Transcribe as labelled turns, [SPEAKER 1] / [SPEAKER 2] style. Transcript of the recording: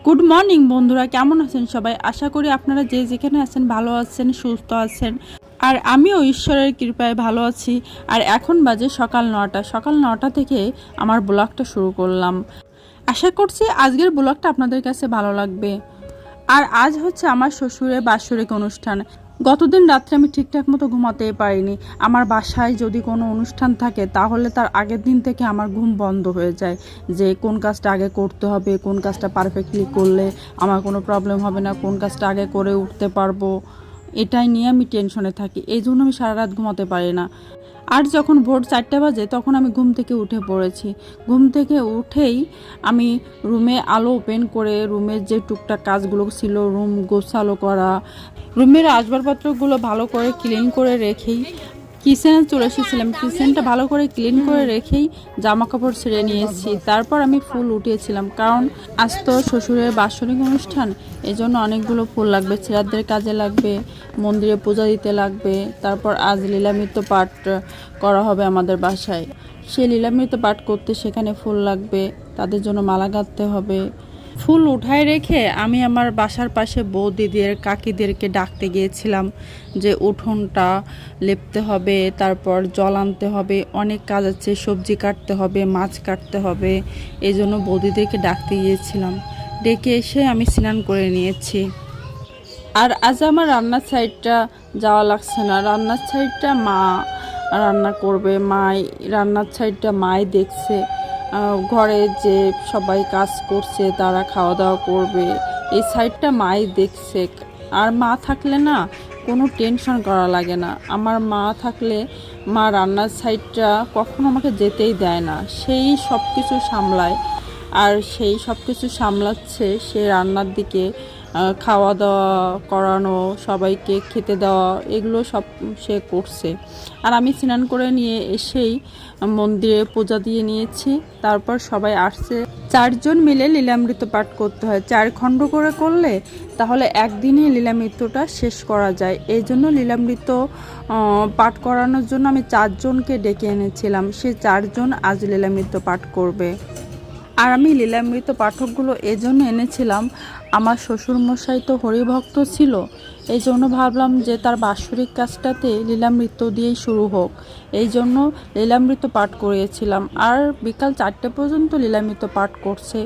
[SPEAKER 1] Good morning বন্ধুরা, কেমন আছেন সবাই? আশা করি আপনারা যে যেখানে আছেন ভালো আছেন, সুস্থ আছেন। আর আমিও ঈশ্বরের কৃপায় ভালো আছি। আর এখন বাজে সকাল 9টা থেকে আমার ব্লগটা শুরু করলাম। আশা করছি আজকের ব্লগটা আপনাদের কাছে ভালো লাগবে। আর আজ হচ্ছে আমার শ্বশুরের বাৎসরিক অনুষ্ঠান। গতদিন রাত্রে আমি ঠিকঠাক মতো ঘুমাতেই পারিনি। আমার বাসায় যদি কোনো অনুষ্ঠান থাকে তাহলে তার আগের দিন থেকে আমার ঘুম বন্ধ হয়ে যায়, যে কোন কাজটা আগে করতে হবে, কোন কাজটা পারফেক্টলি করলে আমার কোনো প্রবলেম হবে না, কোন কাজটা আগে করে উঠতে পারবো, এটাই নিয়ে আমি টেনশনে থাকি। এই জন্য আমি সারা রাত ঘুমাতে পারি না। আর যখন ভোর 4টা বাজে তখন আমি ঘুম থেকে উঠে পড়েছি। ঘুম থেকে উঠেই আমি রুমে আলো ওপেন করে রুমের যে টুকটাক কাজগুলো ছিল, রুম গোছালো করা, রুমের আসবাবপত্রগুলো ভালো করে ক্লিন করে রেখেই কিচেনে চলে এসেছিলাম। কিচেনটা ভালো করে ক্লিন করে রেখেই জামা কাপড় ছেড়ে নিয়েছি। তারপর আমি ফুল উঠিয়েছিলাম, কারণ আজ তো শ্বশুরের বাৎসরিক অনুষ্ঠান, এই জন্য অনেকগুলো ফুল লাগবে, ছেলেদের কাজে লাগবে, মন্দিরে পূজা দিতে লাগবে। তারপর আজ লীলামৃত পাঠ করা হবে আমাদের বাসায়। সেই লীলামৃত পাঠ করতে সেখানে ফুল লাগবে, তাদের জন্য মালা গাঁথতে হবে। ফুল উঠায় রেখে আমি আমার বাসার পাশে বৌদিদের কাকিদেরকে ডাকতে গিয়েছিলাম যে উঠোনটা লেপতে হবে, তারপর জল আনতে হবে, অনেক কাজ আছে, সবজি কাটতে হবে, মাছ কাটতে হবে। এই জন্য বৌদিদেরকে ডাকতে গিয়েছিলাম। ডেকে এসে আমি স্নান করে নিয়েছি। আর আজ আমার রান্নার সাইডটা যাওয়া লাগছে না, রান্নার সাইডটা মা রান্না করবে। রান্নার সাইডটা মাই দেখছে। ঘরে যে সবাই কাজ করছে তারা খাওয়া দাওয়া করবে, এই সাইডটা মাই দেখছে। আর মা থাকলে না কোনো টেনশন করা লাগে না। আমার মা থাকলে মা রান্নার সাইডটা কখনো আমাকে যেতেই দেয় না, সেই সব কিছু সামলায়। আর সেই সব কিছু সামলাচ্ছে, সে রান্নার দিকে খাওয়া দাওয়া করানো, সবাইকে খেতে দেওয়া, এগুলো সব সে করছে। আর আমি স্নান করে নিয়ে এসেই মন্দিরে পূজা দিয়ে নিয়েছি। তারপর সবাই আসছে। 4জন মিলে লীলামৃত পাঠ করতে হয়, 4 খণ্ড করে করলে তাহলে একদিনে লীলামৃতটা শেষ করা যায়। এই জন্য লীলামৃত পাঠ করানোর জন্য আমি 4জনকে ডেকে এনেছিলাম। সে 4জন আজ লীলামৃত পাঠ করবে। আর আমি লীলামৃত পাঠকগুলো এজন্য এনেছিলাম, আমার শ্বশুরমশাই তো হরিভক্ত ছিল, এই জন্য ভাবলাম যে তার বাৎসরিক কাজটাতে লীলামৃত দিয়েই শুরু হোক। এই জন্য লীলামৃত পাঠ করিয়েছিলাম। আর বিকাল 4টে পর্যন্ত লীলামৃত পাঠ করছে।